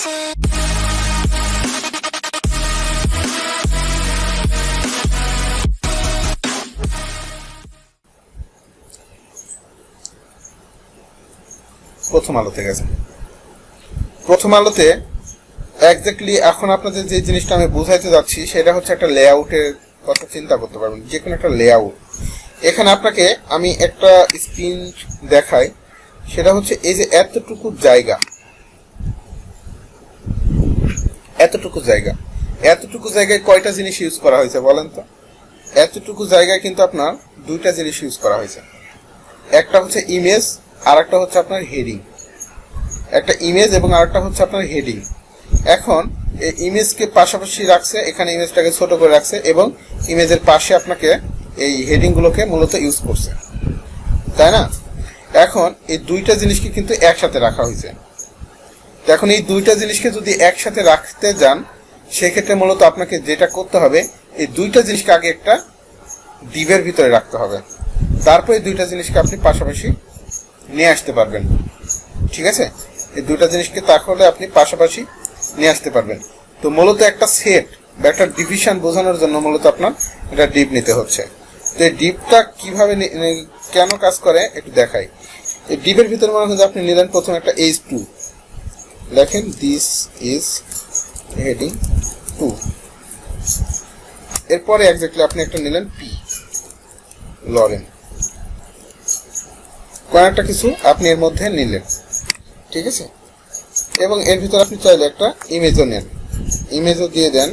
প্রথম আলোতে গেছে। প্রথম আলোতে এক্স্যাক্টলি এখন আপনাদের যে জিনিসটা আমি বোঝাইতে যাচ্ছি সেটা হচ্ছে একটা লেআউটের কথা চিন্তা করতে পারবেন, যে কোনো একটা লেআউট। এখানে আপনাকে আমি একটা স্ক্রিন দেখাই, সেটা হচ্ছে এই যে এতটুকু জায়গা, এতটুকু জায়গায় কয়টা জিনিস ইউজ করা হয়েছে বলেন তো? এতটুকু জায়গায় কিন্তু আপনার দুইটা জিনিস ইউজ করা হয়েছে, একটা হচ্ছে ইমেজ আর একটা হচ্ছে আপনার হেডিং। একটা ইমেজ এবং আরেকটা হচ্ছে আপনার হেডিং। এখন এই ইমেজকে পাশাপাশি রাখছে, এখানে ইমেজটাকে ছোট করে রাখছে এবং ইমেজের পাশে আপনাকে এই হেডিংগুলোকে মূলত ইউজ করছে, তাই না? এখন এই দুইটা জিনিসকে কিন্তু একসাথে রাখা হয়েছে। এখন এই দুইটা জিনিসকে যদি একসাথে রাখতে যান সেক্ষেত্রে মূলত আপনাকে যেটা করতে হবে, এই দুইটা জিনিসকে আগে একটা ডিভের ভিতরে রাখতে হবে, তারপর এই দুইটা জিনিসকে আপনি পাশাপাশি নিয়ে আসতে পারবেন। ঠিক আছে, এই দুইটা জিনিসকে তাহলে আপনি পাশাপাশি নিয়ে আসতে পারবেন। তো মূলত একটা সেট বা একটা ডিভিশন বোঝানোর জন্য মূলত আপনার এটা ডিপ নিতে হচ্ছে। তো এই ডিপটা কিভাবে কেন কাজ করে একটু দেখাই। এই ডিপের ভিতরে মনে হয় আপনি নিলেন প্রথমে একটা H2, লেখেন দিস ইজ হেডিং 2। এরপরে এক্স্যাক্টলি আপনি একটা নিলেন P, লরেন, কোন একটা কিছু আপনি এর মধ্যে নিলেন। ঠিক আছে, এবং এর ভিতরে আপনি চাইলে একটা ইমেজও নেন, ইমেজও দিয়ে দেন।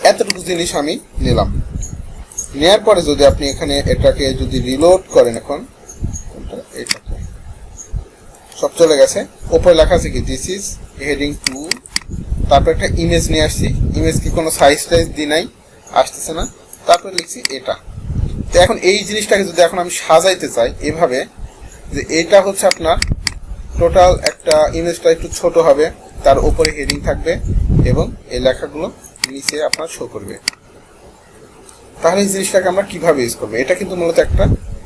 এতটুকু জিনিস আমি নিলাম। নেয়ার পরে যদি আপনি এখানে এটাকে যদি রিলোড করেন, এখন এটাকে সব চলে গেছে, উপরে লেখা আছে কি দিস ইজ হেডিং 2, তারপর একটা ইমেজ নিয়ে আসছি, ইমেজ কি কোনো সাইজ টাইজ দি নাই, আসতেছে না, তারপর লিখছি এটা। তো এখন এই জিনিসটাকে যদি এখন আমি সাজাইতে চাই এভাবে যে এটা হচ্ছে আপনার টোটাল একটা ইমেজটা একটু ছোট হবে, তার উপরে হেডিং থাকবে এবং এই লেখাগুলো নিচে আপনার শো করবে, তাহলে এই জিনিসটাকে আমরা কিভাবে ইউজ করবো? এটা কিন্তু মূলত একটা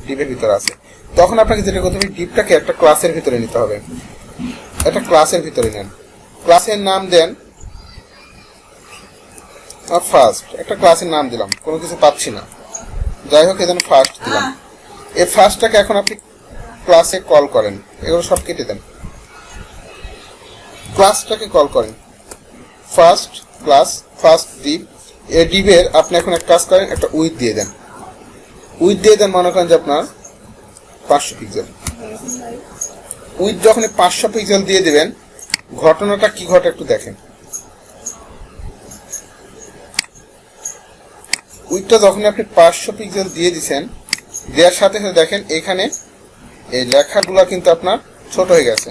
ডিপের ভিতরে আছে। তখন আপনাকে যেটা করতে হবে, ডিপটাকে একটা ক্লাসের ভিতরে নিতে হবে। একটা ক্লাসের ভিতরে নেন, ক্লাসের নাম দেন ফার্স্ট, একটা ক্লাসের নাম দিলাম, কোনো কিছু পাচ্ছি না, যাই হোক এখানে ফার্স্ট দিলাম। এই ফার্স্টটাকে এখন আপনি ক্লাসে কল করেন, এগুলো সব কেটে দেন, ক্লাসটাকে কল করেন ফার্স্ট ক্লাস, ফার্স্ট ডিপ। এই ডিপের আপনি এখন এক কাজ করেন, একটা উইথ দিয়ে দেন, উইথ দিয়ে দেন মনে করেন যে আপনার 500 পিক্সেল। উইথ যখন 500 পিক্সেল দিয়ে দেবেন, ঘটনাটা কি ঘটে একটু দেখেন। উইথটা যখন আপনি 500 পিক্সেল দিয়ে দিচ্ছেন, দেওয়ার সাথে সাথে দেখেন এখানে এই লেখাগুলো কিন্তু আপনার ছোট হয়ে গেছে,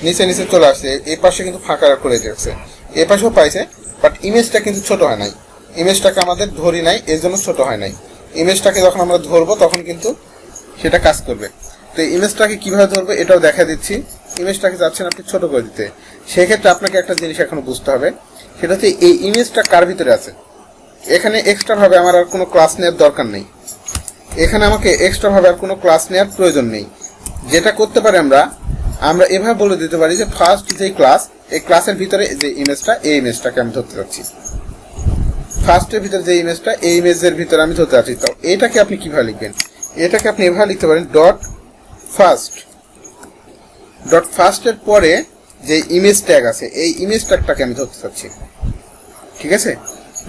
নিচে নিচে চলে আসছে, এই পাশে কিন্তু ফাঁকা করে দিয়েছে, এ পাশেও পাইছে, বাট ইমেজটা কিন্তু ছোট হয় নাই, ইমেজটাকে আমাদের ধরি নাই, এর জন্য ছোট হয় নাই। ইমেজটাকে যখন আমরা ধরবো তখন কিন্তু সেটা কাজ করবে। তো এই ইমেজটাকে কিভাবে ধরবো এটাও দেখা দিচ্ছি। ইমেজটাকে যাচ্ছেন আপনি ছোট করে দিতে, সেক্ষেত্রে আপনাকে একটা জিনিস এখনো বুঝতে হবে, সেটা হচ্ছে এই ইমেজটা কার ভিতরে আছে। এখানে এক্সট্রা ভাবে আমার আর কোনো ক্লাস নেওয়ার দরকার নেই, এখানে আমাকে এক্সট্রা ভাবে আর কোনো ক্লাস নেওয়ার প্রয়োজন নেই। যেটা করতে পারি আমরা এভাবে বলে দিতে পারি যে ফার্স্ট যে ক্লাস, এই ক্লাসের ভিতরে যে ইমেজটা, এই ইমেজটাকে আমি ধরতে যাচ্ছি, ফার্স্টের ভিতরে যে ইমেজটা, এই ইমেজের ভিতরে আমি ধরতে যাচ্ছি। তো এটাকে আপনি কিভাবে লিখবেন? এটাকে আপনি এভাবে লিখতে পারেন ডট ফার্স্ট, ডট ফার্স্টের পরে যে ইমেজ ট্যাগ আছে, এই ইমেজ ট্যাগটাকে আমি ধরতে চাচ্ছি। ঠিক আছে,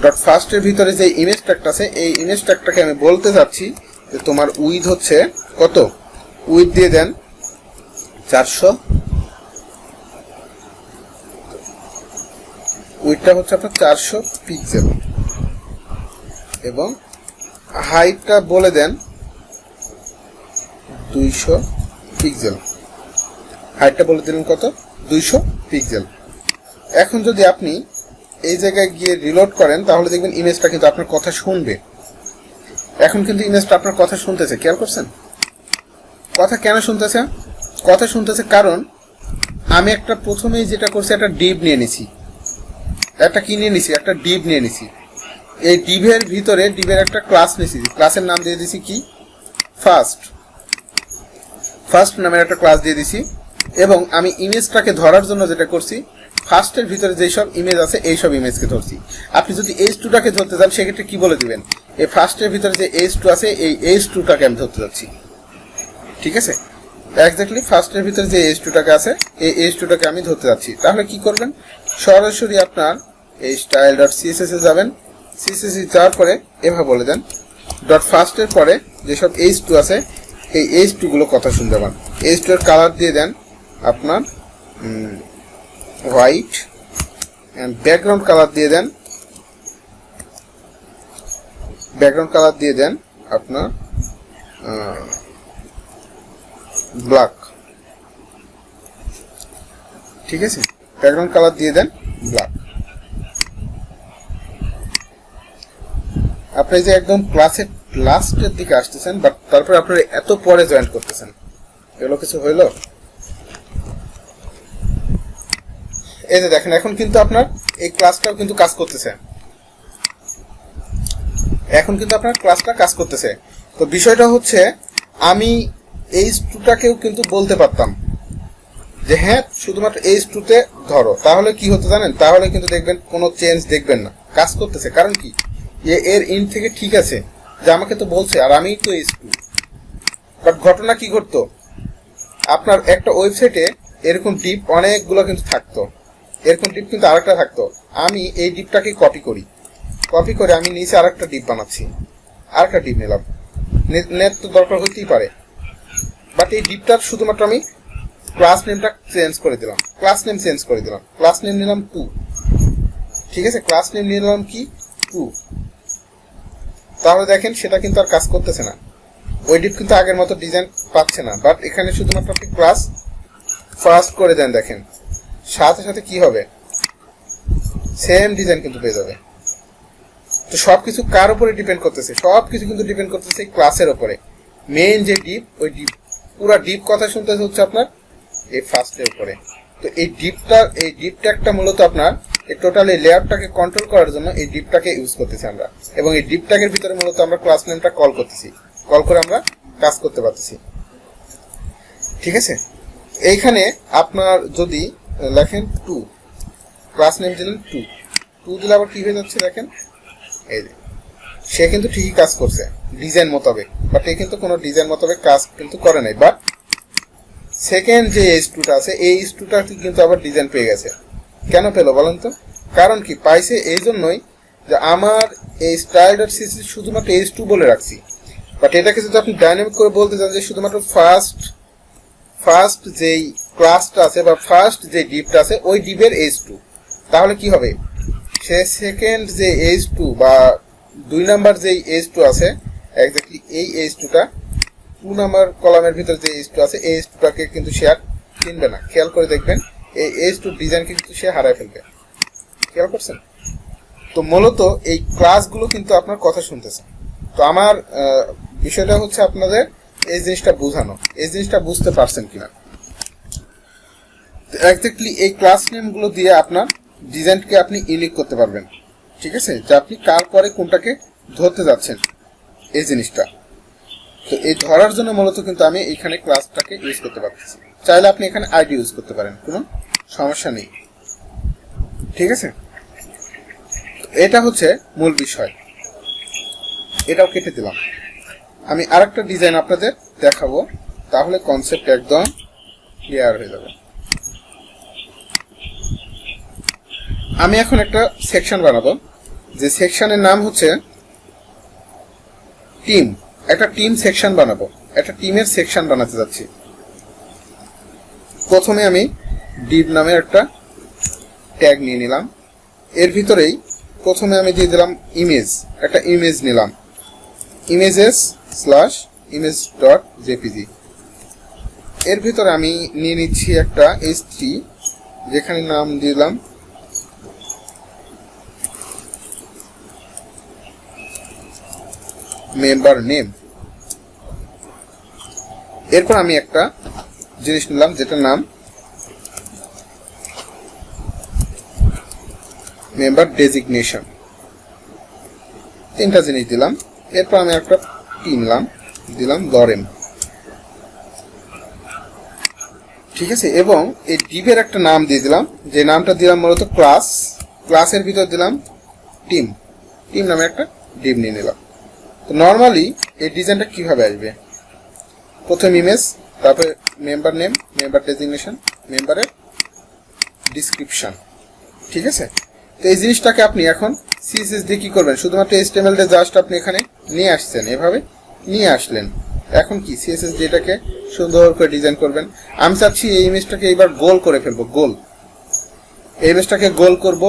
ডট ফার্স্টের ভিতরে যে ইমেজ ট্যাগটা আছে, এই ইমেজ ট্যাগটাকে আমি বলতে চাচ্ছি যে তোমার উইথ হচ্ছে কত, উইথ দিয়ে দেন 400, উইথটা হচ্ছে আপনার 400 পিক্সেল এবং হাইটটা বলে দেন 200 পিক্সেল, হাইটটা বলে দিলেন কত, 200 পিক্সেল। এখন যদি আপনি এই জায়গায় গিয়ে রিলোড করেন তাহলে দেখবেন ইমেজটা কিন্তু আপনার কথা শুনবে। এখন কিন্তু ইমেজটা আপনার কথা শুনতেছে, খেয়াল করছেন? কথা কেন শুনতেছে? কথা শুনতেছে কারণ আমি একটা প্রথমেই যেটা করছি, একটা ডিপ নিয়ে নিছি, একটা কি নিয়ে নিছি, একটা ডিপ নিয়ে নিছি। এই ডিভের ভিতরে ডিভের একটা ক্লাস নিছি, ক্লাসের নাম দিয়ে দিছি কি, ফার্স্ট। ফার্স্ট নামের একটা ক্লাস দিয়ে দিছি এবং আমি ইমেজটাকে ধরার জন্য যেটা করছি ফার্স্টের ভিতরে যেই সব ইমেজ আছে এই সব ইমেজকে ধরছি। আপনি যদি H2টাকে ধরতে চান সেক্ষেত্রে কি বলে দিবেন, এই ফার্স্টের ভিতরে যে H2 আছে এই H2টাকে আমি ধরতে যাচ্ছি। ঠিক আছে, এক্স্যাক্টলি ফার্স্টের ভিতরে যে H2টাকে আছে এই H2টাকে আমি ধরতে যাচ্ছি। তাহলে কি করবেন, সরাসরি আপনার এই style.css এ যাবেন। css এ যাওয়ার পরে এভাবে বলে দেন ডট ফার্স্টের পরে যেসব H2 আছে এই H2 গুলো কথা শুনতে পান। H2 এর কালার দিয়ে দেন আপনার হোয়াইট এন্ড ব্যাকগ্রাউন্ড কালার দিয়ে দেন আপনার ব্ল্যাক। ঠিক আছে, ব্যাকগ্রাউন্ড কালার দিয়ে দেন ব্ল্যাক। আপনি যে একদম ক্লাসের লাস্টের দিকে আসতেছেন বাট তারপরে আপনারা এত পরে জয়েন করতেছেন, এগুলো কিছু হইল? এই যে দেখেন এখন কিন্তু আপনার এই ক্লাসটাও কিন্তু কাজ করতেছে, তো বিষয়টা হচ্ছে আমি H2টাকেও কিন্তু বলতে পারতাম যে হ্যাঁ শুধুমাত্র H2তে ধরো, তাহলে কি হতো জানেন, তাহলে কিন্তু দেখবেন কোনো চেঞ্জ দেখবেন না, কাজ করতেছে। কারণ কি, এর ইন থেকে ঠিক আছে যে আমাকে তো বলছে আর আমি তো H2, বাট ঘটনা কি ঘটতো, আপনার একটা ওয়েবসাইটে এরকম ডিপ অনেকগুলো কিন্তু থাকতো, এরকম ডিপ কিন্তু আরেকটা থাকতো। আমি এই ডিপটাকে কপি করে আমি নিচে আরেকটা ডিপ বানাচ্ছি, আরেকটা ডিপ নিলাম, নেট তো দরকার হইতেই পারে, বাট এই ডিপটার শুধুমাত্র আমি ক্লাস নেমটা চেঞ্জ করে দিলাম, ক্লাস নেম নিলাম 2। ঠিক আছে, ক্লাস নেম নিলাম কি 2। তাহলে দেখেন সেটা কিন্তু আর কাজ করতেছে না, ওই ডিপ কিন্তু আগের মতো ডিজাইন পাচ্ছে না। বাট এখানে শুধুমাত্র আপনি ক্লাস ফার্স্ট করে দেন, দেখেন সাথে সাথে কি হবে, সেম ডিজাইন কিন্তু পেয়ে যাবে। তো সবকিছু কার উপরে ডিপেন্ড করতেছে, সবকিছু কিন্তু ডিপেন্ড করতেছে ক্লাসের উপরে। মেইন যে ডিপ, ওই ডিপ পুরো ডিপ কথা শুনতেছে হচ্ছে আপনার এই ফার্স্টের উপরে। তো এই ডিপ ট্যাগটা মূলত আপনার এই টোটাল এই লেয়ারটাকে কন্ট্রোল করার জন্য এই ডিপটাকে ইউজ করতেছি আমরা, এবং এই ডিপ ট্যাগের ভিতরে মূলত আমরা ক্লাস নেমটা কল করতেছি, কল করে আমরা কাজ করতে পারতেছি। ঠিক আছে, এইখানে আপনার যদি লেখেন 2, ক্লাস নেম দিলেন 2 দিলে আবার কি হয়ে যাচ্ছে দেখেন, এই যে সে কিন্তু ঠিকই কাজ করছে ডিজাইন মোতাবেক, বাট এ কিন্তু কোনো ডিজাইন মোতাবেক কাজ কিন্তু করে নাই। বাট সেকেন্ড যে H2টা আছে এই H2টা কিন্তু আবার ডিজাইন পেয়ে গেছে। কেন পেলো বলেন তো? কারণ কি পাইছে এই জন্যই যে আমার এই style.css শুধুমাত্র H2 বলে রাখছি, বাট এটাকে যদি আপনি ডাইনামিক করে বলতে চান যে শুধুমাত্র ফার্স্ট যেই ক্লাসটা আছে বা ফার্স্ট যে ডিপটা আছে ওই ডিপের H2, তাহলে কি হবে, সে সেকেন্ড যে H2 বা 2 নাম্বার যেই H2 আছে এক্স্যাক্টলি এই H2টা 2 নাম্বার কলামের ভিতর যে H2 আছে এই H2টাকে কিন্তু সে আর চিনবে না। খেয়াল করে দেখবেন এই H2 ডিজাইন কিন্তু সে হারায় ফেলবে, খেয়াল করছেন? তো মূলত এই ক্লাসগুলো কিন্তু আপনার কথা শুনতেছে। তো আমার বিষয়টা হচ্ছে আপনাদের এই জিনিসটা বোঝানো, এই জিনিসটা বুঝতে পারছেন কিনা। এক্স্যাক্টলি এই ক্লাস নেমগুলো দিয়ে আপনার ডিজাইনকে আপনি ইউনিক করতে পারবেন। ঠিক আছে, যে আপনি কার পরে কোনটাকে ধরতে যাচ্ছেন এই জিনিসটা। তো এই ধরার জন্য মূলত কিন্তু আমি এখানে ক্লাসটাকে ইউজ করতে পারতেছি। চাইলে আপনি এখানে আইডি ইউজ করতে পারেন, কোনো সমস্যা নেই। ঠিক আছে, এটা হচ্ছে মূল বিষয়, এটাও কেটে দিলাম। আমি আরেকটা ডিজাইন আপনাদের দেখাবো, তাহলে কনসেপ্ট একদম ক্লিয়ার হয়ে যাবে। আমি এখন একটা সেকশন বানাবো, যে সেকশনের নাম হচ্ছে টিম। একটা টিম সেকশন বানাবো, একটা টিমের সেকশন বানাতে যাচ্ছি। প্রথমে আমি ডিভ নামে একটা ট্যাগ নিয়ে নিলাম, এর ভিতরেই প্রথমে আমি দিয়ে দিলাম ইমেজ, একটা ইমেজ নিলাম, images/image.jpg। এর ভিতরে আমি নিয়ে নিচ্ছি একটা h3, যেখানে নাম দিলাম মেম্বার নেম। এরপর আমি একটা জিনিস নিলাম যেটার নাম মেম্বার ডেজিগনেশন। তিনটা জিনিস দিলাম। এরপর আমি একটা কি নিলাম, দিলাম লরেম। ঠিক আছে, এবং এই ডিভের একটা নাম দিয়ে দিলাম, যে নামটা দিলাম মূলত ক্লাস। ক্লাসের ভিতর দিলাম টিম। টিম নামে একটা ডিভ নিয়ে নিলাম। তো নর্মালি এই ডিজাইনটা কিভাবে আসবে, প্রথম ইমেজ, তারপরে মেম্বার নেম, মেম্বার ডেজিগনেশন, মেম্বারের ডিসক্রিপশন। ঠিক আছে, তো এই জিনিসটাকে আপনি এখন সিএসএস দিয়ে কি করবেন, শুধুমাত্র এইচটিএমএল দিয়ে জাস্ট আপনি এখানে নিয়ে আসছেন, এভাবে নিয়ে আসলেন। এখন কি সিএসএস দিয়ে এটাকে সুন্দর করে ডিজাইন করবেন। আমি চাচ্ছি এই ইমেজটাকে এবার গোল করে ফেলবো, গোল। এই ইমেজটাকে গোল করব,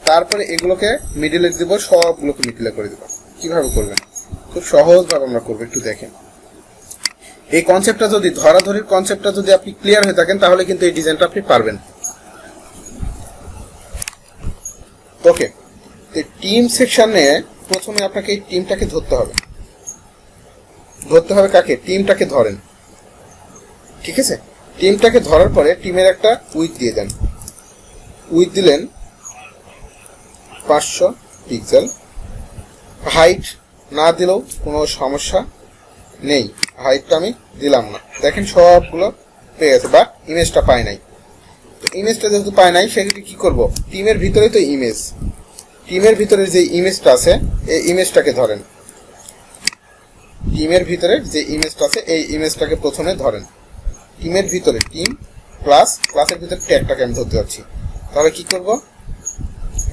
তারপরে এগুলোকে মিডিলে দিব, সবগুলোকে মিডিলে করে দেব। কিভাবে করবেন, খুব সহজভাবে আমরা করবো, একটু দেখেন। এই কনসেপ্টটা যদি, ধরাধরির কনসেপ্টটা যদি আপনি ক্লিয়ার হয়ে থাকেন, তাহলে কিন্তু এই ডিজাইনটা আপনি পারবেন। ওকে, টিম সেকশনে প্রথমে আপনাকে এই টিমটাকে ধরতে হবে। ধরতে হবে কাকে, টিমটাকে ধরেন। ঠিক আছে, টিমটাকে ধরার পরে টিমের একটা উইথ দিয়ে দেন। উইথ দিলেন 500 পিক্সেল। হাইট না দিলেও কোনো সমস্যা নেই, হাইটটা আমি দিলাম না। দেখেন সবগুলো পেয়ে গেছে, বা ইমেজটা পায় নাই। তো ইমেজটা যেহেতু পায় নাই, সেক্ষেত্রে কি করব, টিমের ভিতরে তো ইমেজ, টিমের ভিতরে যে ইমেজটা আছে এই ইমেজটাকে ধরেন। টিমের ভিতরে যে ইমেজটা আছে এই ইমেজটাকে প্রথমে ধরেন। টিমের ভিতরে টিম ক্লাস, ক্লাসের ভিতরে ট্যাগটাকে আমি ধরতে যাচ্ছি। তাহলে কি করব,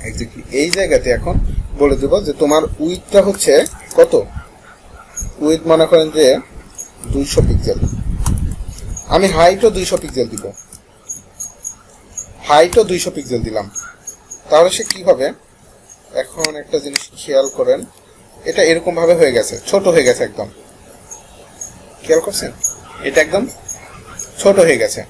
এক্স্যাক্টলি এই জায়গাতে এখন বলে দেব যে তোমার উইথটা হচ্ছে কত। উইথ মনে করেন যে 200 পিক্সেল। আমি হাইটও 200 পিক্সেল দিব, হাইটও 200 পিক্সেল দিলাম। তাহলে সে কি হবে, এখন একটা জিনিস খেয়াল করেন, এটা এরকম ভাবে হয়ে গেছে, ছোট হয়ে গেছে একদম। খেয়াল করছেন, এটা একদম ছোট হয়ে গেছে।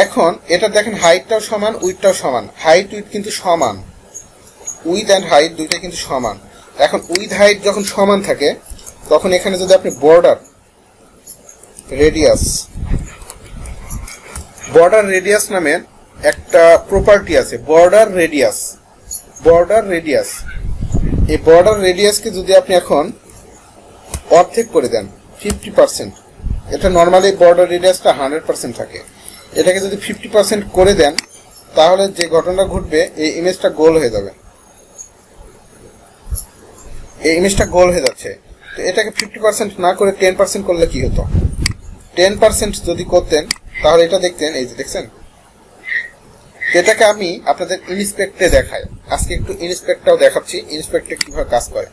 এখন এটা দেখেন হাইটটাও সমান, উইথটাও সমান। হাইট উইথ কিন্তু সমান, উইথ অ্যান্ড হাইট দুইটা কিন্তু সমান। এখন উইথ হাইট যখন সমান থাকে, তখন এখানে যদি আপনি বর্ডার রেডিয়াস, বর্ডার রেডিয়াস নামের একটা প্রপার্টি আছে, বর্ডার রেডিয়াস। বর্ডার রেডিয়াস, এই বর্ডার রেডিয়াসকে যদি আপনি এখন অর্ধেক করে দেন, 50%, এটা নর্মালি বর্ডার রেডিয়াসটা 100% থাকে, এটাকে যদি 50% করে দেন, তাহলে যে ঘটনা ঘটবে, এই ইমেজটা গোল হয়ে যাবে। এই ইমেজটা গোল হয়ে যাচ্ছে। তো এটাকে 50% না করে 10% করলে কি হতো, 10% যদি করতেন, তাহলে এটা দেখতেন, এই যে দেখছেন। এটাকে আমি আপনাদের ইনস্পেক্টে দেখাই, আজকে একটু ইনস্পেক্টটাও দেখাচ্ছি, ইনস্পেক্টে কিভাবে কাজ করে।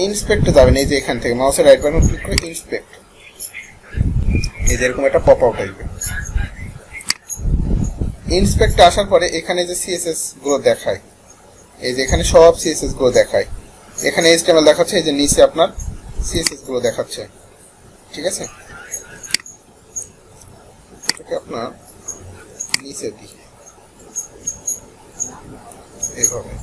ইনস্পেক্টে যাবেন, এই যে এখান থেকে মাউসের রাইট বাটন ক্লিক করে ইনস্পেক্ট, এই যে এরকম একটা পপ আউট আসবে। ইনস্পেক্টে আসার পরে এখানে যে সিএসএস গুলো দেখায়, এই যে এখানে সব সিএসএস গুলো দেখায়। এখানে এইচটিএমএল দেখাচ্ছে, এই যে নিচে আপনার সিএসএস গুলো দেখাচ্ছে। ঠিক আছে, এটাকে আপনার নিচে দিই এইভাবে,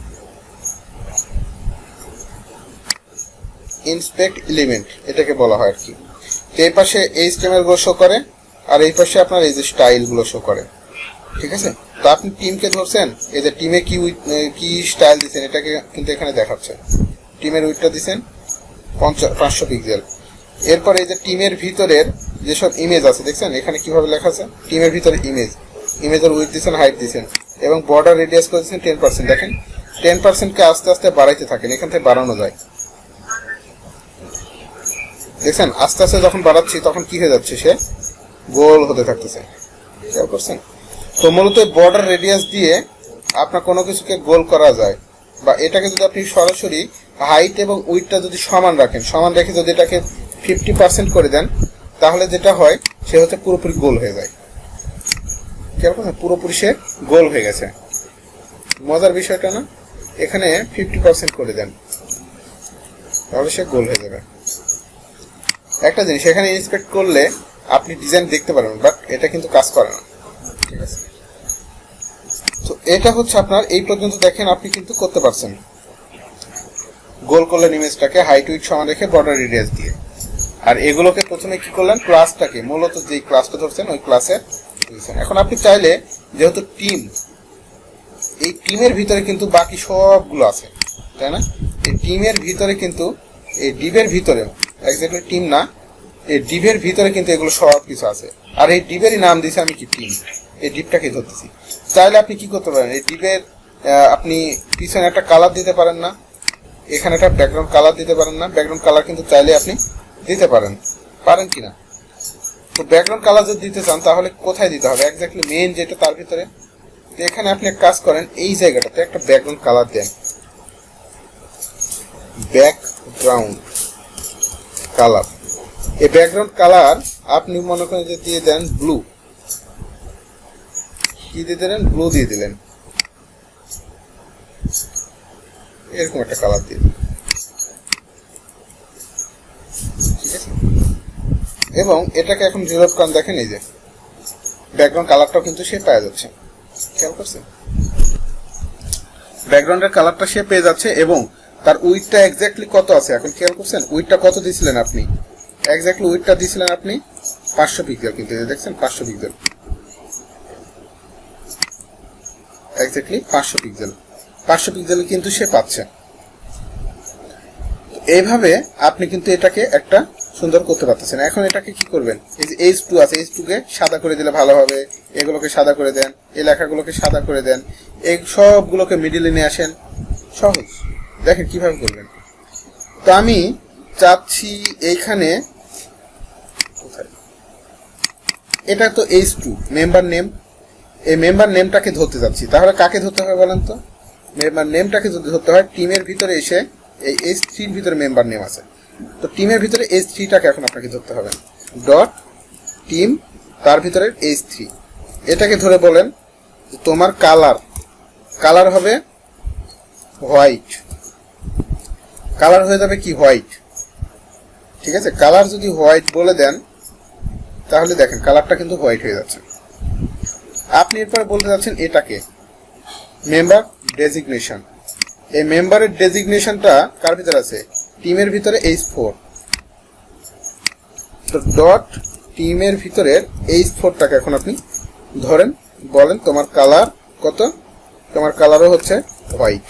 ইনস্পেক্ট এলিমেন্ট এটাকে বলা হয় আর কি। তো এই পাশে এইচটিএমএল গুলো শো করে, আর এই পাশে আপনার এই যে স্টাইল গুলো শো করে। ঠিক আছে, তো আপনি টিমকে ধরছেন, এই যে টিমে কি স্টাইল দিচ্ছেন, এটাকে কিন্তু এখানে দেখাচ্ছে। টিমের উইথটা দিচ্ছেন 500 পিক্সেল। এরপরে এই যে টিমের ভিতরের যেসব ইমেজ আছে, দেখছেন এখানে কিভাবে লেখা আছে, টিমের ভিতরে ইমেজ, ইমেজের উইথ দিচ্ছেন, হাইট দিচ্ছেন, এবং বর্ডার রেডিয়াস করে দিচ্ছেন 10%। দেখেন 10%কে আস্তে আস্তে বাড়াইতে থাকেন, এখান থেকে বাড়ানো যায়। দেখছেন আস্তে আস্তে যখন বাড়াচ্ছি, তখন কি হয়ে যাচ্ছে, সে গোল হতে থাকতেছে। খেয়াল করছেন? তো মূলত বর্ডার রেডিয়াস দিয়ে আপনার কোনো কিছুকে গোল করা যায়। বা এটাকে যদি আপনি সরাসরি হাইট এবং উইথটা যদি সমান রাখেন, সমান রেখে যদি এটাকে 50% করে দেন, তাহলে যেটা হয়, সে হচ্ছে পুরোপুরি গোল হয়ে যায়। খেয়াল করছেন, পুরোপুরি সে গোল হয়ে গেছে। মজার বিষয়টা না, এখানে 50% করে দেন, তাহলে সে গোল হয়ে যাবে। একটা জিনিস, এখানে ইন্সপেক্ট করলে আপনি ডিজাইন দেখতে পারবেন, বাট এটা কিন্তু কাজ করে না। ঠিক আছে, তো এটা হচ্ছে আপনার এই পর্যন্ত দেখেন, আপনি কিন্তু করতে পারছেন। গোল করলেন ইমেজটাকে হাইট উইথ সমান রেখে বর্ডার রেডিয়াস দিয়ে। আর এগুলোকে প্রথমে কি করলেন, ক্লাসটাকে, মূলত যে ক্লাসটা ধরছেন ওই ক্লাসে দিয়েছেন। এখন আপনি চাইলে, যেহেতু টিম, এই টিমের ভিতরে কিন্তু বাকি সবগুলো আছে, তাই না? এই টিমের ভিতরে কিন্তু, এই ডিভের ভিতরে, এক্স্যাক্টলি টিম না, এই ডিভের ভিতরে কিন্তু এগুলো সব কিছু আছে। আর এই ডিপেরই নাম দিয়েছি আমি কি টিম, এই ডিপটাকে ধরতেছি। চাইলে আপনি কি করতে পারেন, এই ডিপের আপনি পিছনে একটা কালার দিতে পারেন না, এখানে একটা ব্যাকগ্রাউন্ড কালার দিতে পারেন না? ব্যাকগ্রাউন্ড কালার কিন্তু চাইলে আপনি দিতে পারেন, পারেন কিনা? তো ব্যাকগ্রাউন্ড কালার যদি দিতে চান তাহলে কোথায় দিতে হবে, এক্স্যাক্টলি মেইন যেটা তার ভিতরে। তো এখানে আপনি এক কাজ করেন, এই জায়গাটাতে একটা ব্যাকগ্রাউন্ড কালার দেন, ব্যাকগ্রাউন্ড কালার। এই ব্যাকগ্রাউন্ড কালার আপনি মনে করেন যে দিয়ে দেন ব্লু, কি দিয়ে দিলেন, ব্লু দিয়ে দিলেন, এরকম একটা কালার দিয়ে দিন, ঠিক আছে। এবং এটাকে এখন রিলোড করেন, দেখেন এই যে ব্যাকগ্রাউন্ড কালারটাও কিন্তু সে পেয়ে যাচ্ছে, খেয়াল করছেন? ব্যাকগ্রাউন্ডের কালারটা সে পেয়ে যাচ্ছে এবং তার উইডটা এক্স্যাক্টলি কত আছে এখন খেয়াল করছেন? উইডটা কত দিয়েছিলেন আপনি? এক্স্যাক্টলি উইডটা দিয়েছিলেন আপনি 500 পিক্সেল, কিন্তু দেখছেন 500 পিক্সেল, এক্স্যাক্টলি 500 পিক্সেল, 500 পিক্সেল কিন্তু সে পাচ্ছে। এইভাবে আপনি কিন্তু এটাকে একটা সুন্দর করতে পারতেছেন। এখন এটাকে কি করবেন, এই যে H2 আছে, H2 কে সাদা করে দিলে ভালো হবে, এগুলোকে সাদা করে দেন, এই লেখাগুলোকে সাদা করে দেন, এই সবগুলোকে মিডিলে নিয়ে আসেন, সহজ। দেখেন কিভাবে করবেন। তো আমি চাচ্ছি এইখানে, এটা তো H2 মেম্বার নেম, এই মেম্বার নেমটাকে ধরতে যাচ্ছি, তাহলে কাকে ধরতে হবে বলেন তো? মেম্বার নেমটাকে যদি ধরতে হয়, টিমের ভিতরে এসে এই H3 ভিতরে মেম্বার নেম আছে, তো টিমের ভিতরে H3টাকে এখন আপনাকে ধরতে হবে, ডট টিম, তার ভিতরে H3, এটাকে ধরে বলেন তোমার কালার হবে হোয়াইট, কালার হয়ে যাবে কি হোয়াইট, ঠিক আছে। কালার যদি হোয়াইট বলে দেন তাহলে দেখেন কালারটা কিন্তু হোয়াইট হয়ে যাচ্ছে। আপনি এরপরে বলতে যাচ্ছেন এটাকে মেম্বার ডেজিগনেশন, এই মেম্বারের ডেজিগনেশনটা কার ভিতরে আছে, টিমের ভিতরে H4, তো ডট টিমের ভিতরের H4টাকে এখন আপনি ধরেন, বলেন তোমার কালার কত, তোমার কালারও হচ্ছে হোয়াইট,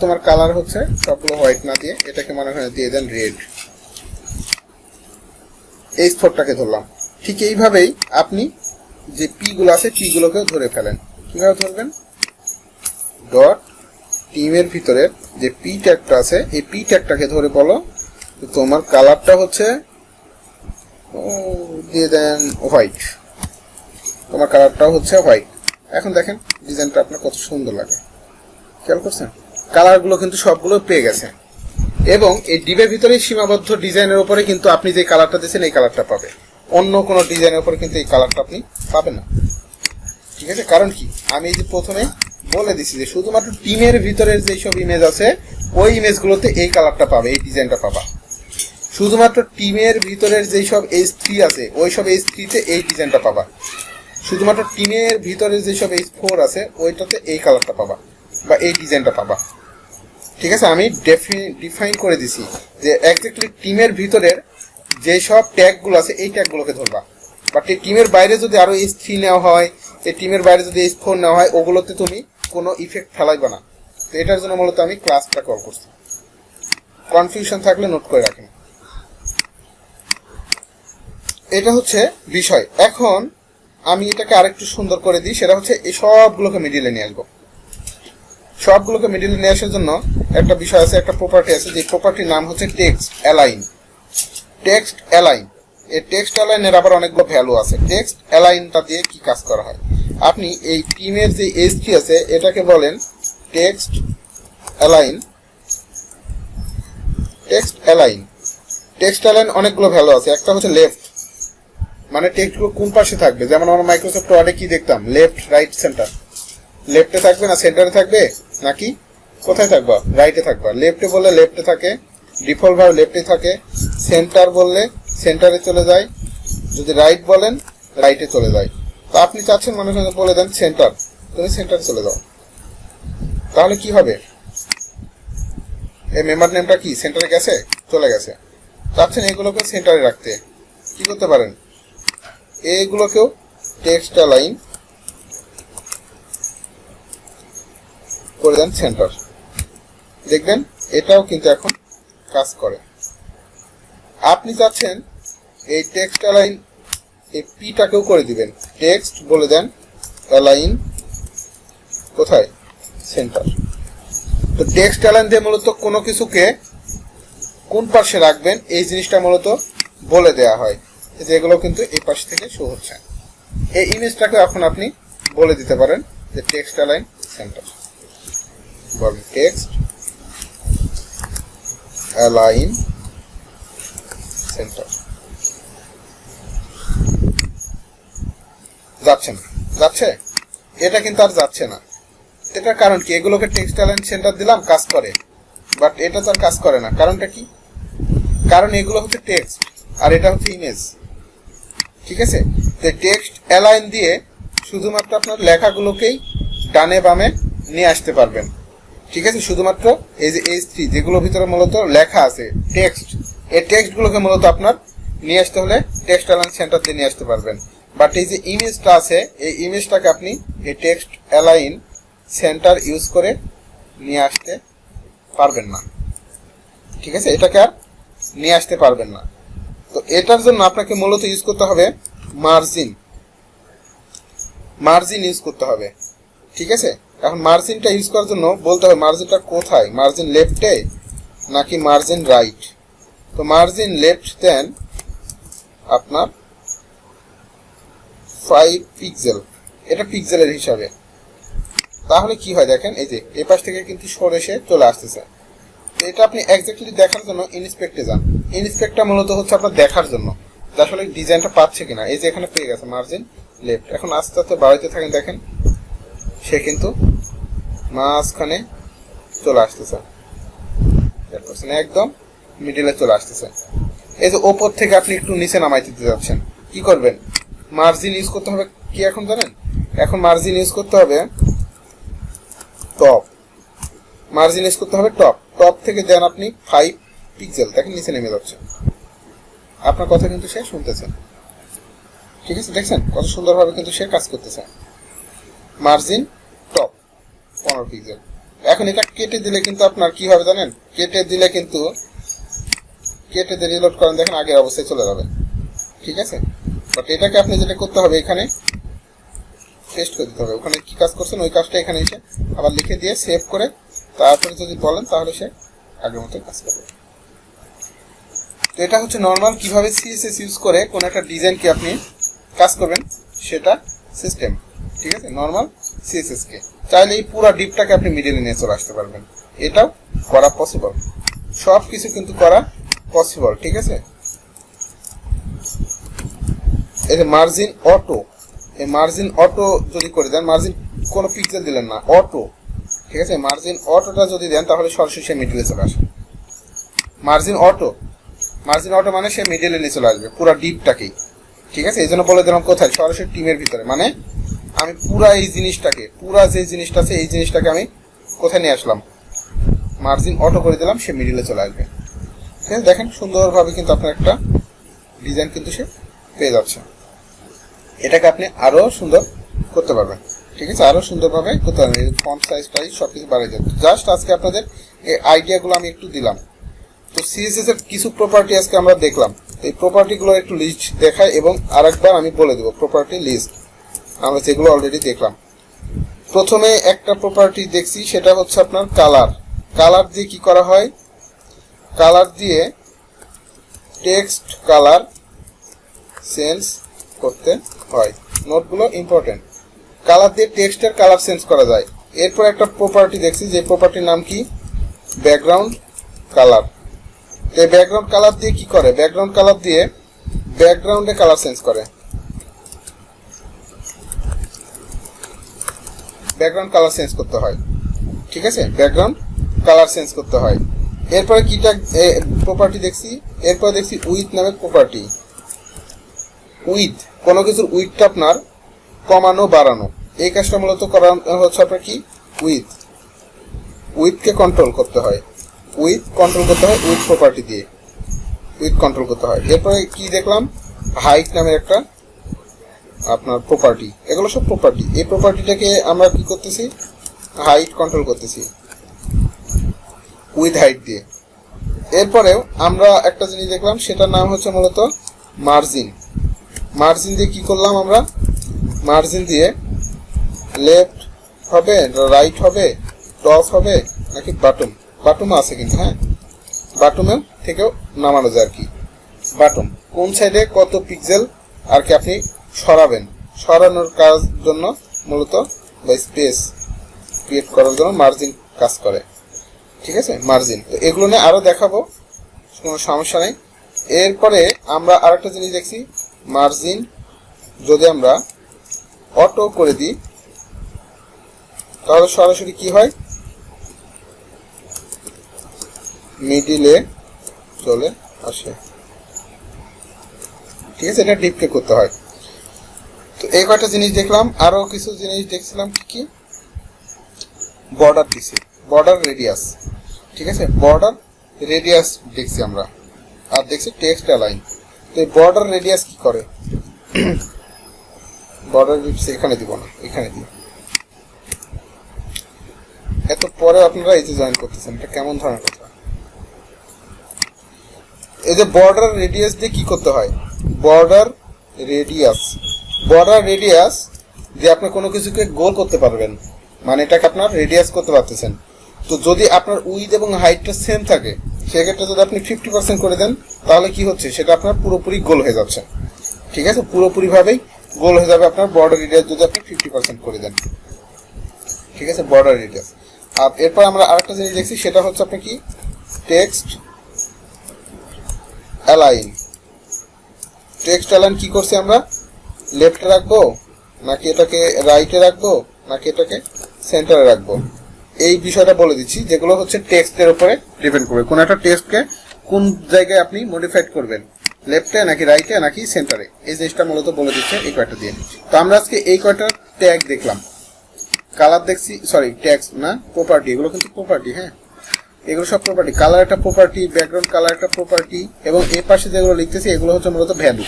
তোমার কালার হচ্ছে সবগুলো হোয়াইট না দিয়ে এটাকে মনে হয় দিয়ে দেন রেড, H4টাকে ধরলাম। ঠিক এইভাবেই আপনি যে পি গুলো আছে পি গুলোকেও ধরে ফেলেন। কিভাবে ধরবেন, ডট টিমের ভিতরে যে পি ট্যাগটা আছে এই পি ট্যাগটাকে ধরে বলো তোমার কালারটা হচ্ছে দিয়ে দেন হোয়াইট, তোমার কালারটাও হচ্ছে হোয়াইট। এখন দেখেন ডিজাইনটা আপনার কত সুন্দর লাগে, খেয়াল করছেন? কালারগুলো কিন্তু সবগুলো পেয়ে গেছে এবং এই ডিবের ভিতরে সীমাবদ্ধ ডিজাইনের উপরে কিন্তু আপনি যে কালারটা দিয়েছেন এই কালারটা পাবে, অন্য কোনো ডিজাইনের উপরে কিন্তু এই কালারটা আপনি পাবেন না, ঠিক আছে। কারণ কি, আমি এই যে প্রথমে বলে দিছি যে শুধুমাত্র টিমের ভিতরের যেসব ইমেজ আছে ওই ইমেজগুলোতে এই কালারটা পাবে, এই ডিজাইনটা পাবা। শুধুমাত্র টিমের ভিতরের যেসব H3 আছে ওই সব H3-তে এই ডিজাইনটা পাবা। শুধুমাত্র টিমের ভিতরে যেসব H4 আছে ওইটাতে এই কালারটা পাবা বা এই ডিজাইনটা পাবা, ঠিক আছে। আমি ডিফাইন করে দিছি যে এক্স্যাক্টলি টিমের ভিতরের যেসব ট্যাগগুলো আছে এই ট্যাগগুলোকে ধরবা, বাট এই টিমের বাইরে যদি আরো H3 নেওয়া হয়, এই টিমের বাইরে যদি H4 নেওয়া হয়, ওগুলোতে তুমি কোনো ইফেক্ট ফেলাইবা না। তো এটার জন্য মূলত আমি ক্লাসটা কল করছি। কনফিউশন থাকলে নোট করে রাখেন। এটা হচ্ছে বিষয়। এখন আমি এটাকে আরেকটু সুন্দর করে দিই, সেটা হচ্ছে এই সবগুলোকে মিডিলে নিয়ে আসবো। সবগুলোকে মিডিলে নিয়ে আসার জন্য একটা বিষয় আছে, একটা প্রপার্টি আছে, যে প্রপার্টির নাম হচ্ছে টেক্সট অ্যালাইন। টেক্সট অ্যালাইন, এই টেক্সট অ্যালাইনের আবার অনেকগুলো ভ্যালু আছে। টেক্সট অ্যালাইনটা দিয়ে কি কাজ করা হয়, আপনি এই টিমের যে H3 আছে এটাকে বলেন text align. Text align, text align অনেকগুলো ভ্যালু আছে। একটা হচ্ছে লেফট, মানে টেক্সটগুলো কোন পাশে থাকবে, যেমন আমরা মাইক্রোসফট ওয়ার্ডে কি দেখতাম, লেফট রাইট সেন্টার। লেফটে থাকবে না সেন্টারে থাকবে, নাকি কোথায় থাকবা, রাইটে থাকবা। লেফটে বললে লেফটে থাকে, ডিফল্ট ভাবে লেফটে থাকে। সেন্টার বললে সেন্টারে চলে যায়, যদি রাইট বলেন রাইটে চলে যায়। তো আপনি চাচ্ছেন মনে করেন বলে দেন সেন্টার, তুমি সেন্টারে চলে যাও, তাহলে কি হবে, এই মেম্বার নেমটা কি সেন্টারে গেছে, চলে গেছে। চাচ্ছেন এগুলোকে সেন্টারে রাখতে, কি করতে পারেন, এইগুলোকেও টেক্সট অ্যালাইন করে দেন সেন্টার, দেখবেন এটাও কিন্তু এখন কাজ করে। আপনি চাচ্ছেন এই টেক্সট অ্যালাইন এই পিটাকেও করে দিবেন, টেক্সট বলে দেন অ্যালাইন কোথায়, সেন্টার। তো টেক্সট অ্যালাইন দিয়ে মূলত কোনো কিছুকে কোন পাশে রাখবেন এই জিনিসটা মূলত বলে দেয়া হয়, যেগুলো কিন্তু এই পাশ থেকে শো হচ্ছে। এই ইমেজটাকে এখন আপনি বলে দিতে পারেন যে টেক্সট অ্যালাইন সেন্টার, বলেন টেক্সট অ্যালাইন সেন্টার। যাচ্ছে না, যাচ্ছে, এটা কিন্তু আর যাচ্ছে না। এটার কারণ কি, এগুলোকে টেক্সট অ্যালাইন সেন্টার দিলাম, কাজ করে, বাট এটা তো আর কাজ করে না। কারণটা কি, কারণ এগুলো হচ্ছে টেক্সট আর এটা হচ্ছে ইমেজ, ঠিক আছে। তো টেক্সট অ্যালাইন দিয়ে শুধুমাত্র আপনার লেখাগুলোকেই ডানে বামে নিয়ে আসতে পারবেন, ঠিক আছে। শুধুমাত্র এই যে H3 যেগুলোর ভিতরে মূলত লেখা আছে টেক্সট, এই টেক্সটগুলোকে মূলত আপনার নিয়ে আসতে হলে টেক্সট অ্যালাইন সেন্টার দিয়ে নিয়ে আসতে পারবেন। বাট এই যে ইমেজটা আছে এই ইমেজটাকে আপনি এই টেক্সট অ্যালাইন সেন্টার ইউজ করে নিয়ে আসতে পারবেন না, ঠিক আছে, এটাকে আর নিয়ে আসতে পারবেন না। তো এটার জন্য আপনাকে মূলত ইউজ করতে হবে মার্জিন, মার্জিন ইউজ করতে হবে, ঠিক আছে। এখন মার্জিনটা ইউজ করার জন্য বলতে হবে মার্জিনটা কোথায়, মার্জিন লেফটে নাকি মার্জিন রাইট। তো মার্জিন লেফট দেন আপনার 5 পিক্সেল, এটা পিক্সেলের হিসাবে। তাহলে কি হয় দেখেন, এই যে এই পাশ থেকে কিন্তু সরে এসে চলে আসতেছে। তো এটা আপনি এক্স্যাক্টলি দেখার জন্য ইনস্পেক্টে যান। ইনস্পেক্টটা মূলত হচ্ছে আপনার দেখার জন্য যে আসলে ডিজাইনটা পাচ্ছে কিনা। এই যে এখানে পেয়ে গেছে মার্জিন লেফট, এখন আস্তে আস্তে বাড়াইতে থাকেন, দেখেন সে কিন্তু মাঝখানে চলে আসতেছে, একদম মিডিলে চলে আসতেছে। এই যে ওপর থেকে আপনি একটু নিচে নামাই দিতে যাচ্ছেন, কি করবেন, মার্জিন ইউজ করতে হবে কি এখন জানেন, এখন মার্জিন ইউজ করতে হবে টপ, মার্জিন ইউজ করতে হবে টপ, টপ থেকে দেন আপনি 5 পিক্সেল, দেখেন নিচে নেমে যাচ্ছে। আপনার কথা কিন্তু সে শুনতেছে, ঠিক আছে, দেখছেন কত সুন্দরভাবে কিন্তু সে কাজ করতেছে। Margin top 15 pixel. এখন এটা কেটে দিলে কিন্তু আপনার কি হবে জানেন, কেটে দিলে কিন্তু কেটে দিয়ে রিলোড করেন, দেখেন আগের অবস্থায় চলে যাবে, ঠিক আছে। বাট এটাকে আপনি যেটা করতে হবে এখানে পেস্ট করে দিতে হবে, ওখানে কি কাজ করছেন ওই কাজটা এখানে এসে আবার লিখে দিয়ে সেভ করে তারপরে যদি বলেন তাহলে সে আগের মতো কাজ করবে। তো এটা হচ্ছে নর্মাল কিভাবে সিএসএস ইউজ করে কোন একটা ডিজাইনকে আপনি কাজ করবেন সেটা সিস্টেম, ঠিক আছে। নর্মাল সিএসএস কে চাইলে এই পুরো ডিপটাকে আপনি মিডলে নিয়ে চলে আসতে পারবেন, এটাও করা পসিবল, সব কিছু কিন্তু করা পসিবল, ঠিক আছে। এই যে মার্জিন অটো, এই মার্জিন অটো যদি করে দেন, মার্জিন কোনো পিক্সেল দিলেন না, অটো, ঠিক আছে, মার্জিন অটোটা যদি দেন তাহলে সরাসরি সে মিডলে চলে আসে। মার্জিন অটো, মার্জিন অটো মানে সে মিডলে নিয়ে চলে আসবে পুরো ডিপটাকেই, ঠিক আছে। এই জন্য বলে দিলাম কোথায়, সরাসরি টিমের ভিতরে, মানে আমি পুরা এই জিনিসটাকে, পুরা যে জিনিসটা আছে এই জিনিসটাকে আমি কোথায় নিয়ে আসলাম, মার্জিন অটো করে দিলাম, সে মিডলে চলে আসবে, ঠিক আছে। দেখেন সুন্দরভাবে কিন্তু আপনার একটা ডিজাইন কিন্তু সে পেয়ে যাচ্ছে। এটাকে আপনি আরো সুন্দর করতে পারবেন, ঠিক আছে, আরো সুন্দরভাবে করতে পারবেন। ফন্ট সাইজ টাইজ সবকিছু বাড়িয়ে যাবে। জাস্ট আজকে আপনাদের এই আইডিয়াগুলো আমি একটু দিলাম। তো সিএসএস এর কিছু প্রপার্টি আজকে আমরা দেখলাম, এই প্রপার্টিগুলো একটু লিস্ট দেখাই এবং আরেকবার আমি বলে দেবো প্রপার্টি লিস্ট আমরা যেগুলো অলরেডি দেখলাম। প্রথমে একটা প্রপার্টি দেখছি, সেটা হচ্ছে আপনার কালার। কালার দিয়ে কি করা হয়, কালার দিয়ে টেক্সট কালার চেঞ্জ করতে হয়। নোটগুলো ইম্পর্টেন্ট, কালার দিয়ে টেক্সটের কালার চেঞ্জ করা যায়। এরপর একটা প্রপার্টি দেখছি, যে প্রপার্টির নাম কি, ব্যাকগ্রাউন্ড কালার। এই ব্যাকগ্রাউন্ড কালার দিয়ে কি করে, ব্যাকগ্রাউন্ড কালার দিয়ে ব্যাকগ্রাউন্ডে কালার চেঞ্জ করে, ব্যাকগ্রাউন্ড কালার চেঞ্জ করতে হয়, ঠিক আছে, ব্যাকগ্রাউন্ড কালার চেঞ্জ করতে হয়। এরপরে কিটা প্রপার্টি দেখছি, এরপরে দেখছি উইথ নামে প্রপার্টি। উইথ, কোনো কিছুর উইথটা আপনার কমানো বাড়ানো, এই কাজটা মূলত করা হচ্ছে আপনার কি, উইথ, উইথকে কন্ট্রোল করতে হয়, উইথ কন্ট্রোল করতে হয় উইথ প্রপার্টি দিয়ে, উইথ কন্ট্রোল করতে হয়। এরপরে কি দেখলাম, হাইট নামের একটা আপনার প্রপার্টি, এগুলো সব প্রপার্টি। এই প্রপার্টিটাকে আমরা কি করতেছি, হাইট কন্ট্রোল করতেছি উইথ হাইট দিয়ে। এরপরেও আমরা একটা জিনিস দেখলাম, সেটার নাম হচ্ছে মূলত মার্জিন। মার্জিন দিয়ে কি করলাম আমরা? মার্জিন দিয়ে লেফট হবে, রাইট হবে, টপ হবে নাকি বাটম? বাটমও আছে কিন্তু, হ্যাঁ, বাটমেও থেকেও নামানো যায় আর কি। বাটম কোন সাইডে কত পিক্সেল আর কি আপনি সরাবেন, সরানোর কাজ জন্য মূলত বা স্পেস ক্রিয়েট করার জন্য মার্জিন কাজ করে। ঠিক আছে, মার্জিন। তো এগুলো নিয়ে আরো দেখাবো, কোনো সমস্যা নেই। এরপরে আমরা আরেকটা জিনিস দেখছি, মার্জিন যদি আমরা অটো করে দিই তাহলে সরাসরি কি হয়, মিডিলে চলে আসে। ঠিক আছে, এটা ডিপকে করতে হয়। তো এই কয়টা জিনিস দেখলাম, আরো কিছু জিনিস দেখছিলাম কি কি, বর্ডার দিছি, বর্ডার রেডিয়াস। ঠিক আছে, বর্ডার রেডিয়াস দেখছি আমরা, আর দেখছি টেক্সট অ্যালাইন। তো এই বর্ডার রেডিয়াস কি করে? বর্ডার রেডিয়াস এখানে দিব না, এখানে দিব। এত পরে আপনারা এই যে জয়েন করতেছেন, এটা কেমন ধরনের কথা? এই যে বর্ডার রেডিয়াস দিয়ে কি করতে হয়, বর্ডার রেডিয়াস, বর্ডার রেডিয়াস দিয়ে আপনি কোনো কিছুকে গোল করতে পারবেন, মানে এটাকে আপনার রেডিয়াস করতে পারতেছেন। তো যদি আপনার উইথ এবং হাইটটা সেম থাকে, সেক্ষেত্রে যদি আপনি 50% করে দেন তাহলে কি হচ্ছে, সেটা আপনার পুরোপুরি গোল হয়ে যাচ্ছে। ঠিক আছে, পুরোপুরি ভাবেই গোল হয়ে যাবে আপনার বর্ডার রেডিয়াস যদি আপনি 50% করে দেন। ঠিক আছে, বর্ডার রেডিয়াস। আর এরপর আমরা আরেকটা জিনিস দেখছি, সেটা হচ্ছে আপনি কি, টেক্সট অ্যালাইন। টেক্সট অ্যালাইন কি করছি আমরা, লেফটে রাখবো নাকি এটাকে রাইটে রাখবো নাকি এটাকে সেন্টারে রাখবো, এই বিষয়টা বলে দিচ্ছি, যেগুলো হচ্ছে টেক্সটের উপরে ডিপেন্ড করবে। কোন একটা টেক্সটকে কোন জায়গায় আপনি মডিফাইড করবেন, লেফটে নাকি রাইটে নাকি সেন্টারে, এই জিনিসটা মূলত বলে দিচ্ছে এই কয়টা দিয়ে। তো আমরা আজকে এই কয়টা ট্যাগ দেখলাম, কালার দেখছি, সরি ট্যাগস না, প্রপার্টি, এগুলো কিন্তু প্রপার্টি, হ্যাঁ এগুলো সব প্রপার্টি। কালার একটা প্রপার্টি, ব্যাকগ্রাউন্ড কালার একটা প্রপার্টি, এবং এর পাশে যেগুলো লিখতেছি এগুলো হচ্ছে মূলত ভ্যালু।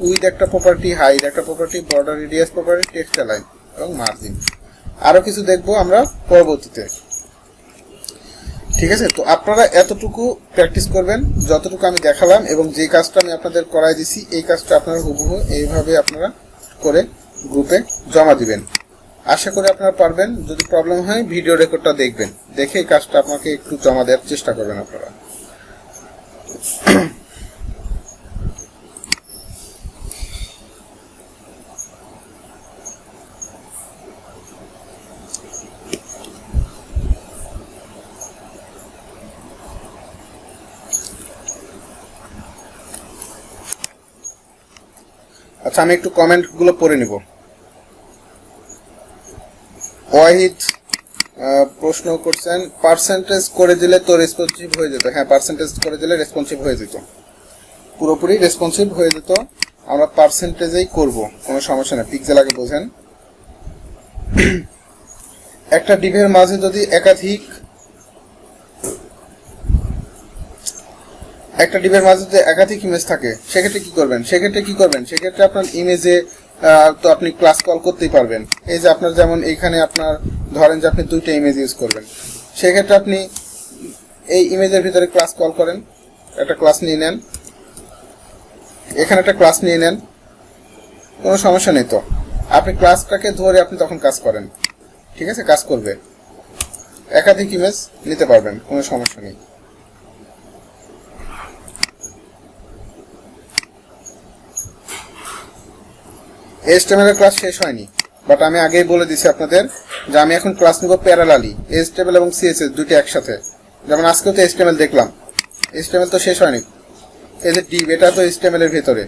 উইথ একটা প্রপার্টি, হাইট একটা property, border radius property, text align এবং মার্জিন। আরো কিছু দেখবো আমরা পরবর্তীতে। ঠিক আছে, তো আপনারা এতটুকু প্র্যাকটিস করবেন যতটুকু আমি দেখালাম, এবং যে কাজটা আমি আপনাদের করাই দিছি এই কাজটা আপনারা হুবহু এইভাবে আপনারা করে গ্রুপে জমা দিবেন। আশা করি আপনারা পারবেন। যদি প্রবলেম হয় ভিডিও রেকর্ডটা দেখবেন, দেখে এই কাজটা আপনাকে একটু জমা দেওয়ার চেষ্টা করবেন আপনারা। আচ্ছা, আমি একটু কমেন্ট গুলো পড়ে নিব। ওয়াহিদ প্রশ্ন করছেন, পার্সেন্টেজ করে দিলে তো রেসপন্সিভ হয়ে যেত। হ্যাঁ, পার্সেন্টেজ করে দিলে রেসপন্সিভ হয়ে যেত, পুরোপুরি রেসপন্সিভ হয়ে যেত। আমরা পার্সেন্টেজেই করব, কোনো সমস্যা নেই। পিক্সেল আগে বোঝেন। একটা ডিভের মাঝে যদি একাধিক ইমেজ থাকে, সেক্ষেত্রে কি করবেন? সেক্ষেত্রে আপনার ইমেজে তো আপনি ক্লাস কল করতেই পারবেন। এই যে আপনার যেমন এইখানে আপনার ধরেন যে আপনি 2টা ইমেজ ইউজ করবেন, সেক্ষেত্রে আপনি এই ইমেজের ভিতরে ক্লাস কল করেন, একটা ক্লাস নিয়ে নেন, এখানে একটা ক্লাস নিয়ে নেন, কোনো সমস্যা নেই। তো আপনি ক্লাসটাকে ধরে আপনি তখন কাজ করেন, ঠিক আছে, কাজ করবে। একাধিক ইমেজ নিতে পারবেন, কোনো সমস্যা নেই। HTML এর ক্লাস শেষ হয়নি, বাট আমি আগেই বলে দিছি আপনাদের যে আমি এখন ক্লাস নিব প্যারালালি, HTML এবং CSS দুইটা একসাথে। যেমন আজকেও তো HTML দেখলাম, HTML তো শেষ হয়নি। এই যে ডিভ, এটা তো HTML এর ভিতরে,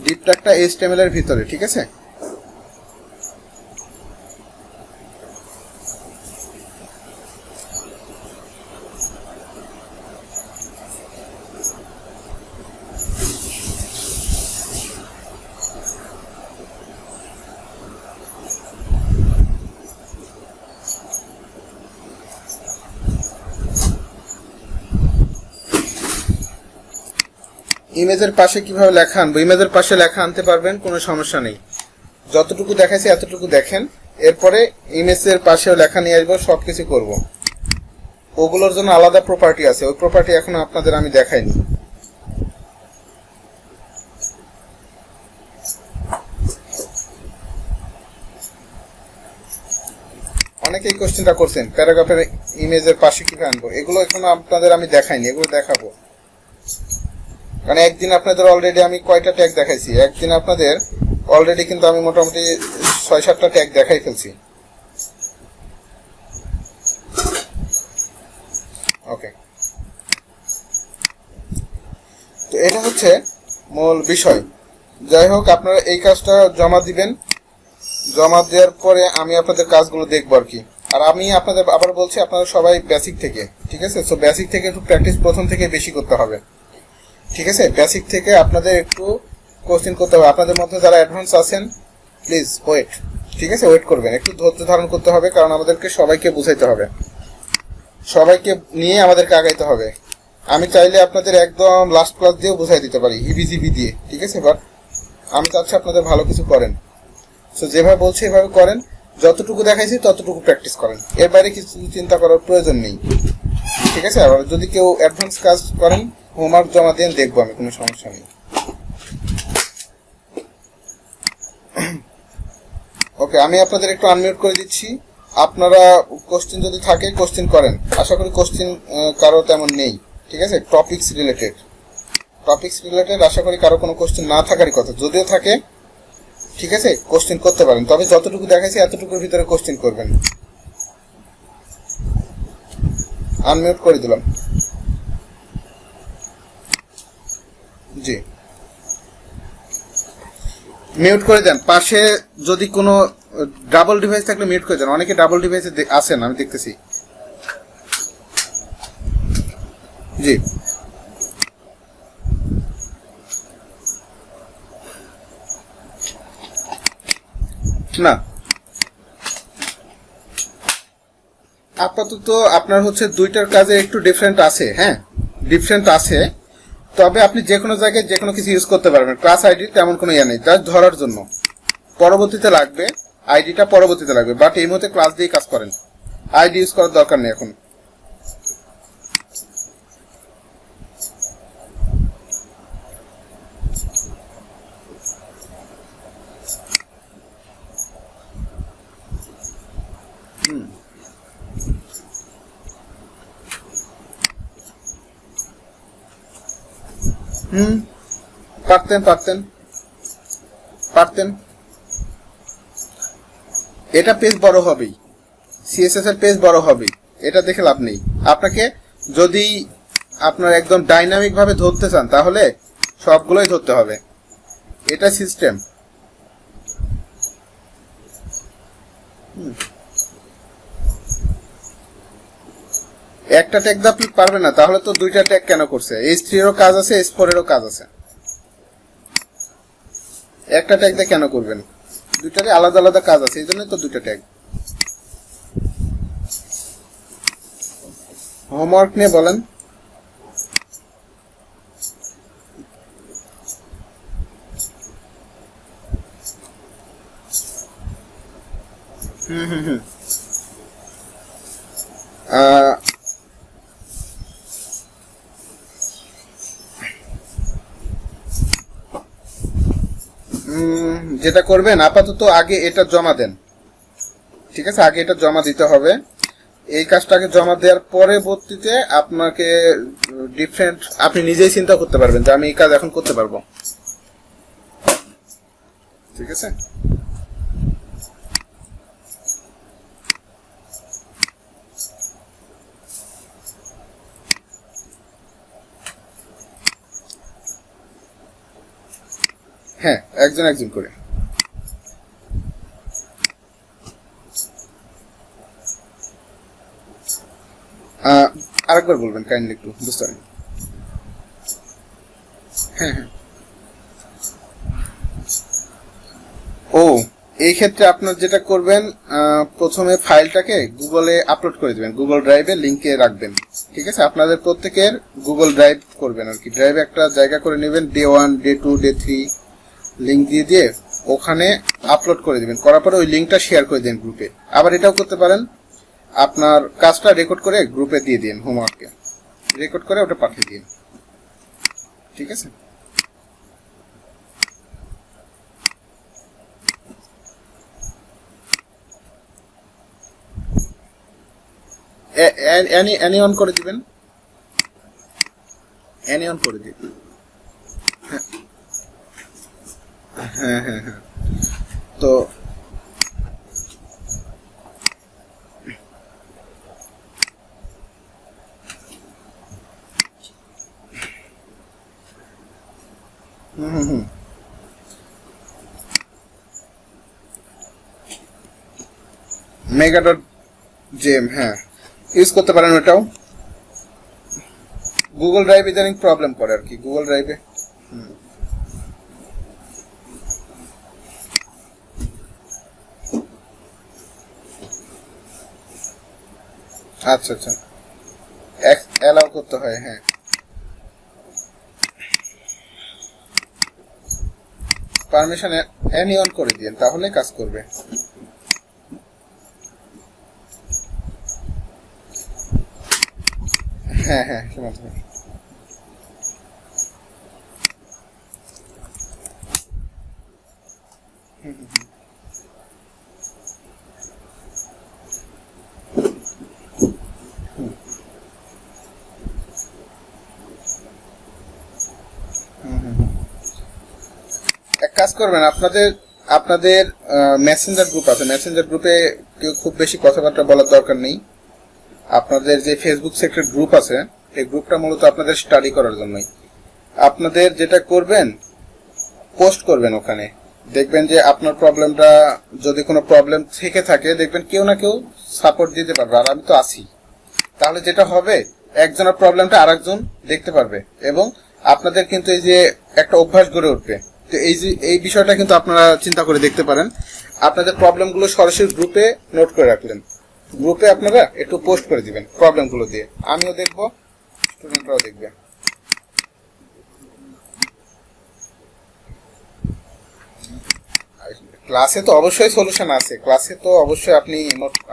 ডিভটা একটা HTML এর ভিতরে, ঠিক আছে। ইমেজের পাশে কিভাবে লেখা আনবো? ইমেজের পাশে লেখা আনতে পারবেন, কোনো সমস্যা নেই। যতটুকু দেখাইছি এতটুকু দেখেন, এরপরে ইমেজের পাশেও লেখা নিয়ে আসবো, সবকিছু করব। ওগুলোর জন্য আলাদা প্রপার্টি আছে, ওই প্রপার্টি এখন আপনাদের আমি দেখাইনি। অনেকেই কোশ্চেনটা করছেন প্যারাগ্রাফের ইমেজের পাশে কিভাবে আনবো, এগুলো এখনো আপনাদের আমি দেখাইনি, এগুলো দেখাবো। মানে একদিন আপনাদের অলরেডি আমি কয়টা ট্যাগ দেখাইছি, একদিন আপনাদের অলরেডি কিন্তু আমি মোটামুটি 6-7টা ট্যাগ দেখাই ফেলছি। ওকে, তো এটা হচ্ছে মূল বিষয়। যাই হোক, আপনারা এই কাজটা জমা দিবেন, জমা দেওয়ার পরে আমি আপনাদের কাজগুলো দেখবো আর কি। আর আমি আপনাদের আবার বলছি, আপনারা সবাই বেসিক থেকে, ঠিক আছে, সো বেসিক থেকে একটু প্র্যাকটিস প্রথম থেকে বেশি করতে হবে, ঠিক আছে। বেসিক থেকে আপনাদের একটু কোশ্চেন করতে হবে। আপনাদের মধ্যে যারা অ্যাডভান্স আছেন প্লিজ ওয়েট, ঠিক আছে, ওয়েট করবেন, একটু ধৈর্য ধারণ করতে হবে, কারণ আমাদেরকে সবাইকে বুঝাইতে হবে, সবাইকে নিয়ে আমাদেরকে আগাইতে হবে। আমি চাইলে আপনাদের একদম লাস্ট ক্লাস দিয়েও বুঝাই দিতে পারি, ইবিজিবি দিয়ে, ঠিক আছে, বাট আমি চাচ্ছি আপনাদের ভালো কিছু করেন। সো যেভাবে বলছি এভাবে করেন, যতটুকু দেখাইছি ততটুকু প্র্যাকটিস করেন, এর বাইরে কিছু চিন্তা করার প্রয়োজন নেই, ঠিক আছে। আবার যদি কেউ অ্যাডভান্স কাজ করেন হোমওয়ার্ক জমা দেন, দেখবো আমি, কোনো সমস্যা নেই। ওকে, আমি আপনাদের একটু আনমিউট করে দিচ্ছি। আপনারা কোশ্চেন যদি থাকে কোশ্চেন করেন, আশা করি কোশ্চেন কারো তেমন নেই, ঠিক আছে। টপিকস রিলেটেড আশা করি কারো কোনো কোশ্চেন না থাকারই কথা, যদিও থাকে ঠিক আছে কোশ্চেন করতে পারেন, তবে যতটুকু দেখাইছি এতটুকুর ভিতরে কোশ্চেন করবেন। আনমিউট করে দিলাম। জি, মিউট করে দেন। পাশে যদি কোনো ডাবল ডিভাইস থাকলে মিউট করে দেন, অনেকে ডাবল ডিভাইসে আছেন আমি দেখতেছি। জি, না আপাতত আপনার হচ্ছে দুইটার কাজে একটু ডিফারেন্ট আছে, হ্যাঁ ডিফারেন্ট আছে, তবে আপনি যে কোনো জায়গায় যে কোনো কিছু ইউজ করতে পারবেন। ক্লাস আইডি তেমন কোনো ইয়ে নেই, জাস্ট ধরার জন্য, পরবর্তীতে লাগবে আইডিটা, পরবর্তীতে লাগবে, বাট এই মুহূর্তে ক্লাস দিয়ে কাজ করেন, আইডি ইউজ করার দরকার নেই এখন। পারতেন। এটা পেজ বড় হবেই, সিএসএস এর পেজ বড় হবেই, এটা দেখে লাভ নেই। আপনাকে যদি আপনার একদম ডাইনামিক ভাবে ধরতে চান তাহলে সবগুলোই ধরতে হবে, এটা সিস্টেম। একটা ট্যাগ দিয়ে আপনি পারবেন না, তাহলে তো দুইটা ট্যাগ কেন করছে? H3 এরও কাজ আছে, H4 এরও কাজ আছে, একটা ট্যাগ দিয়ে কেন করবেন? দুইটারই আলাদা আলাদা কাজ আছে, এই জন্যই তো দুইটা ট্যাগ। হোমওয়ার্ক নিয়ে বলেন। যেটা করবেন আপাতত আগে এটা জমা দেন, ঠিক আছে, আগে এটা জমা দিতে হবে। এই কাজটাকে জমা দেওয়ার পরবর্তীতে আপনাকে ডিফারেন্ট আপনি নিজেই চিন্তা করতে পারবেন যে আমি এই কাজ এখন করতে পারবো, ঠিক আছে। হ্যাঁ, একজন একজন করে। আরেকবার বলবেন কাইন্ডলি, একটু বুঝতে পারেন। হ্যাঁ, ও এই ক্ষেত্রে আপনার যেটা করবেন, প্রথমে ফাইলটাকে গুগলে আপলোড করে দেবেন, গুগল ড্রাইভে লিঙ্কে রাখবেন, ঠিক আছে। আপনাদের প্রত্যেকের গুগল ড্রাইভ করবেন আর কি, ড্রাইভে একটা জায়গা করে নেবেন, ডে 1 ডে 2 ডে 3 লিঙ্ক দিয়ে দিয়ে ওখানে আপলোড করে দিবেন, করার পরে ওই লিঙ্কটা শেয়ার করে দেন গ্রুপে। আবার এটাও করতে পারেন, আপনার কাজটা রেকর্ড করে গ্রুপে দিয়ে দিন, হোমওয়ার্ককে রেকর্ড করে ওটা পাঠিয়ে দিন, ঠিক আছে। অ্যানি অন করে দিবেন, অ্যানি অন করে দিন। হ্যাঁ হ্যাঁ হ্যাঁ। তো হুম হুম হুম, মেগা ডট জেম, হ্যাঁ ইউজ করতে পারেন ওটাও। গুগল ড্রাইভ ইদানিং প্রবলেম করে আর কি, গুগল ড্রাইভে। আচ্ছা আচ্ছা, অ্যালাউ করতে হয়, হ্যাঁ। পারমিশন অ্যানি অন করে দিন, তাহলে কাজ করবে। হ্যাঁ হ্যাঁ সীমান্ত ভাই। এক কাজ করবেন, আপনাদের আপনাদের মেসেঞ্জার গ্রুপ আছে, মেসেঞ্জার গ্রুপে কেউ খুব বেশি কথাবার্তা বলার দরকার নেই। আপনাদের যে ফেসবুক সেক্টর গ্রুপ আছে, এই গ্রুপটা মূলত আপনাদের স্টাডি করার জন্যই। আপনাদের যেটা করবেন, পোস্ট করবেন ওখানে। দেখবেন যে আপনার প্রবলেমটা, যদি কোনো প্রবলেম থেকে থাকে, দেখবেন কেউ না কেউ সাপোর্ট দিতে পারবে, আর আমি তো আছি। তাহলে যেটা হবে, একজনের প্রবলেমটা আরেকজন দেখতে পারবে, এবং আপনাদের কিন্তু এই যে একটা অভ্যাস গড়ে উঠবে। তো এই যে এই বিষয়টা কিন্তু আপনারা চিন্তা করে দেখতে পারেন। আপনাদের প্রবলেমগুলো সরাসরি গ্রুপে নোট করে রাখলেন, গ্রুপে আপনারা একটু পোস্ট করে দিবেন প্রবলেমগুলো দিয়ে, আমিও দেখবো, স্টুডেন্টরাও দেখবে। ক্লাসে তো অবশ্যই সলিউশন আছে, ক্লাসে তো অবশ্যই আপনি নোট